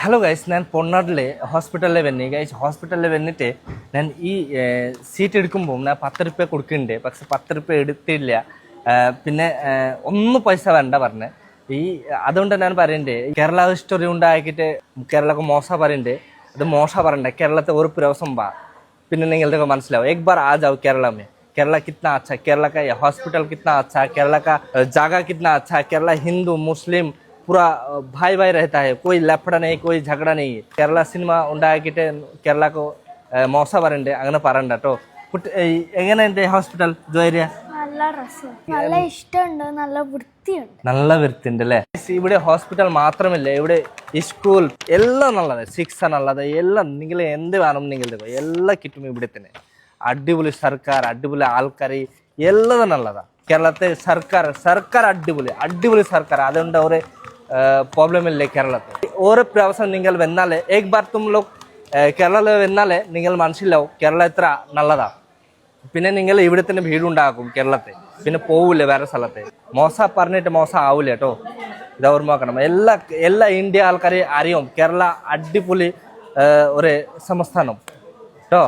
Hello guys, ഞാൻ പൊന്നാട്ടിലെ ഹോസ്പിറ്റലിൽ വന്നി ഗൈസ്. ഹോസ്പിറ്റലിൽ വന്നിട്ട് ഞാൻ ഈ സീറ്റ് എടുക്കുമ്പോൾ ഞാൻ 10 രൂപ കൊടുക്കുന്നുണ്ട്. പക്ഷെ 10 രൂപ എടുത്തില്ല. പിന്നെ ഒന്നും പൈസ വേണ്ട പറഞ്ഞ് ഈ അതുകൊണ്ട് ഞാൻ പറയണ്ടേ, കേരള ഹിസ്റ്ററി ഉണ്ടാക്കിയിട്ട് കേരളക്ക് മോശ പറയണ്ടേ, അത് മോശ പറയണ്ടേ. കേരളത്തെ ഒരു പ്രാവശ്യം വാ, പിന്നെ നിങ്ങളുടെ മനസ്സിലാവും. एक बार आ जाओ केरला में. केरला कितना अच्छा, केरला का हॉस्पिटल कितना अच्छा, केरला का जगह कितना अच्छा, केरला हिंदू मुस्लिम पूरा भाई भाई रहता है. कोई लफड़ा नहीं, कोई झगड़ा नहीं है. കേരള സിനിമ ഉണ്ടാക്കിയിട്ട് കേരളക്ക് മോശ പറയണ്ടേ, അങ്ങനെ പറയണ്ട കേട്ടോ. എങ്ങനെയുണ്ട് ഹോസ്പിറ്റൽ ജോയിരിയ? നല്ല രസം, നല്ല ഇഷ്ടമുണ്ട്, നല്ല വൃത്തിയുണ്ട്. നല്ല വൃത്തിയുണ്ട് അല്ലേ? ഇവിടെ ഹോസ്പിറ്റൽ മാത്രമല്ല, ഇവിടെ സ്കൂൾ എല്ലാം നല്ലത്, ശിക്ഷ നല്ലത്, എല്ലാം നിങ്ങൾ എന്ത് വേണം നിങ്ങൾ എല്ലാം കിട്ടും ഇവിടെ തന്നെ. അടിപൊളി സർക്കാർ, അടിപൊളി ആൾക്കാർ, എല്ലാം നല്ലതാ. കേരളത്തെ സർക്കാർ അടിപൊളി സർക്കാർ. അതുകൊണ്ട് ഒരു പ്രോബ്ലം ഇല്ലേ കേരളത്തിൽ. ഓരോ പ്രാവശ്യം നിങ്ങൾ വന്നാലേ, एक बार तुम लोग കേരളത്തിൽ വന്നാലേ നിങ്ങൾ മനസ്സിലാവും കേരളം എത്ര നല്ലതാ. പിന്നെ നിങ്ങൾ ഇവിടെ തന്നെ വീടുണ്ടാക്കും കേരളത്തെ, പിന്നെ പോവില്ല വേറെ സ്ഥലത്തെ. മോശം പറഞ്ഞിട്ട് മോശം ആവില്ല കേട്ടോ. ഇത് ഓർമ്മക്കണം. എല്ലാ ഇന്ത്യ ആൾക്കാരെ അറിയും കേരള അടിപൊളി ഒരു സംസ്ഥാനം കേട്ടോ.